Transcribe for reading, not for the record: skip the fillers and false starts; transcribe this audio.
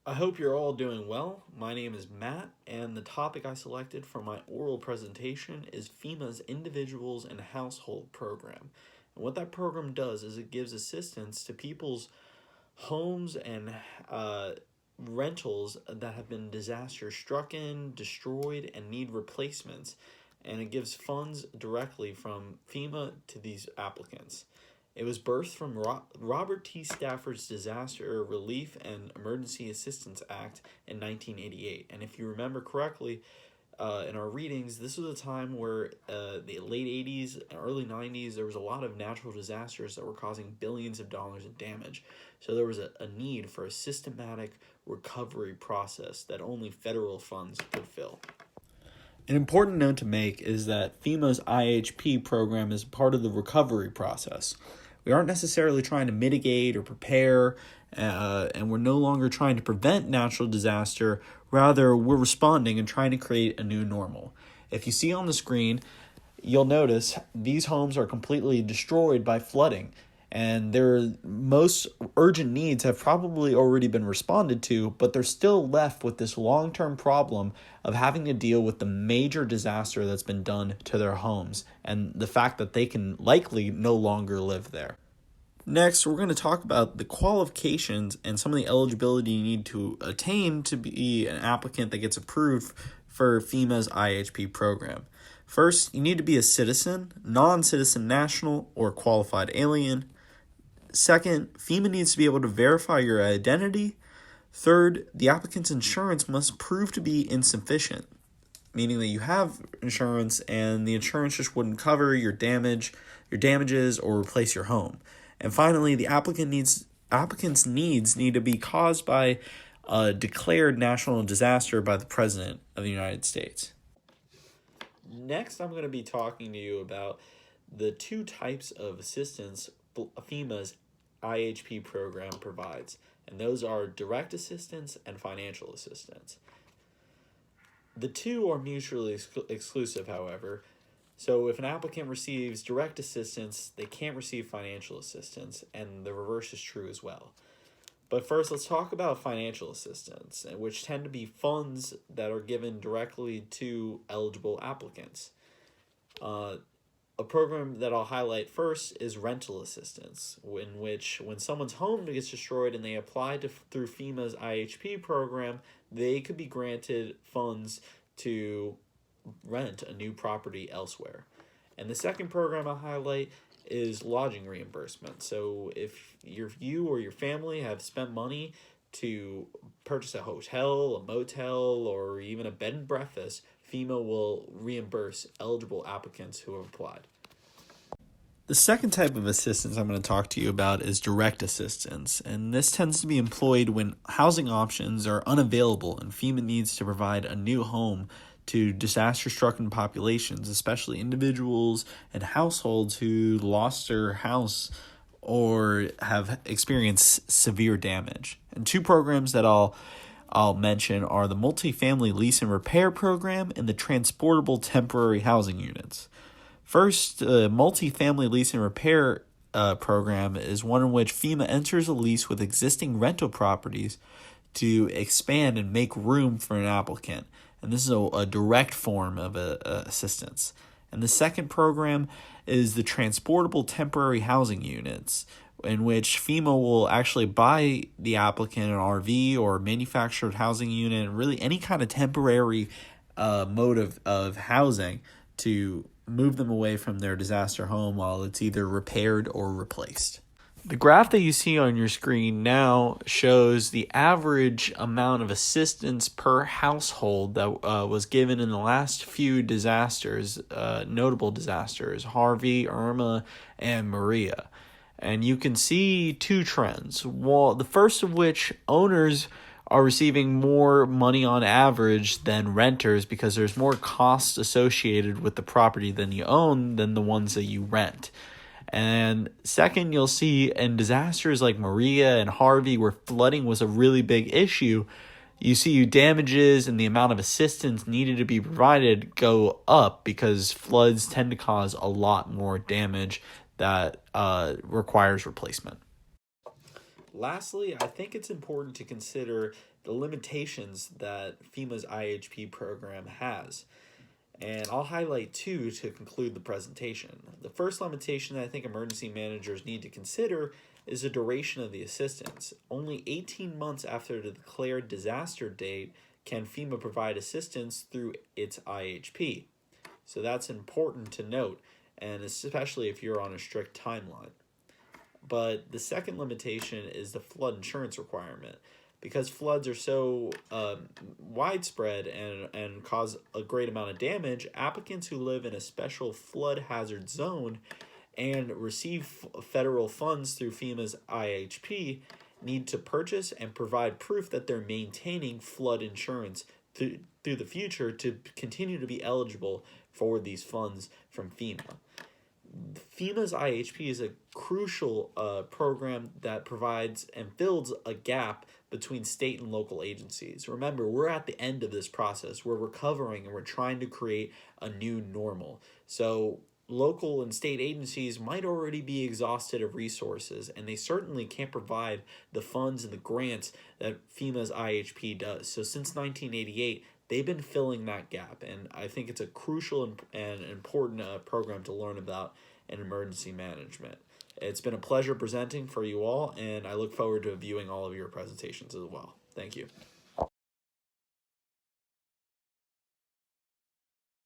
I hope you're all doing well. My name is Matt, and the topic I selected for my oral presentation is FEMA's Individuals and Household Program. And what that program does is it gives assistance to people's homes and uh, rentals that have been disaster stricken, destroyed, and need replacements. And it gives funds directly from FEMA to these applicants. It was birthed from Robert T. Stafford's Disaster Relief and Emergency Assistance Act in 1988. And if you remember correctly, in our readings, this was a time where the late 80s and early 90s, there was a lot of natural disasters that were causing billions of dollars in damage. So there was a need for a systematic recovery process that only federal funds could fill. An important note to make is that FEMA's IHP program is part of the recovery process. We aren't necessarily trying to mitigate or prepare, and we're no longer trying to prevent natural disaster. Rather, we're responding and trying to create a new normal. If you see on the screen, you'll notice these homes are completely destroyed by flooding, and their most urgent needs have probably already been responded to, but they're still left with this long-term problem of having to deal with the major disaster that's been done to their homes and the fact that they can likely no longer live there. Next, we're going to talk about the qualifications and some of the eligibility you need to attain to be an applicant that gets approved for FEMA's IHP program. First, you need to be a citizen, non-citizen national, or qualified alien. Second, FEMA needs to be able to verify your identity. Third, the applicant's insurance must prove to be insufficient, meaning that you have insurance and the insurance just wouldn't cover your damages, or replace your home. And finally, the applicant's needs need to be caused by a declared national disaster by the President of the United States. Next, I'm going to be talking to you about the two types of assistance FEMA's IHP program provides, and those are direct assistance and financial assistance. The two are mutually exclusive, however. So if an applicant receives direct assistance, they can't receive financial assistance, and the reverse is true as well. But first, let's talk about financial assistance, which tend to be funds that are given directly to eligible applicants. A program that I'll highlight first is rental assistance, in which when someone's home gets destroyed and they apply through FEMA's IHP program, they could be granted funds to rent a new property elsewhere. And the second program I'll highlight is lodging reimbursement. So if you or your family have spent money to purchase a hotel, a motel, or even a bed and breakfast, FEMA will reimburse eligible applicants who have applied. The second type of assistance I'm going to talk to you about is direct assistance, and this tends to be employed when housing options are unavailable and FEMA needs to provide a new home to disaster-stricken populations, especially individuals and households who lost their house or have experienced severe damage. And two programs that I'll mention are the Multifamily Lease and Repair Program and the Transportable Temporary Housing Units. First, Multifamily Lease and Repair program is one in which FEMA enters a lease with existing rental properties to expand and make room for an applicant. And this is a direct form of assistance. And the second program is the Transportable Temporary Housing Units, in which FEMA will actually buy the applicant an RV or manufactured housing unit, really any kind of temporary mode of housing to move them away from their disaster home while it's either repaired or replaced. The graph that you see on your screen now shows the average amount of assistance per household that was given in the last few disasters, notable disasters, Harvey, Irma, and Maria. And you can see two trends. Well, the first of which, owners are receiving more money on average than renters because there's more costs associated with the property than you own than the ones that you rent. And second, you'll see in disasters like Maria and Harvey, where flooding was a really big issue, you see damages and the amount of assistance needed to be provided go up because floods tend to cause a lot more damage that requires replacement. lastly, I think it's important to consider the limitations that FEMA's IHP program has. And I'll highlight two to conclude the presentation. The first limitation that I think emergency managers need to consider is the duration of the assistance. Only 18 months after the declared disaster date can FEMA provide assistance through its IHP. So that's important to note, and especially if you're on a strict timeline. But the second limitation is the flood insurance requirement. Because floods are so widespread and cause a great amount of damage, applicants who live in a special flood hazard zone and receive federal funds through FEMA's IHP need to purchase and provide proof that they're maintaining flood insurance through the future to continue to be eligible for these funds from FEMA. FEMA's IHP is a crucial program that provides and fills a gap between state and local agencies. Remember, we're at the end of this process. We're recovering and we're trying to create a new normal. So local and state agencies might already be exhausted of resources, and they certainly can't provide the funds and the grants that FEMA's IHP does. So since 1988, they've been filling that gap, and I think it's a crucial and important program to learn about in emergency management. It's been a pleasure presenting for you all, and I look forward to viewing all of your presentations as well. Thank you.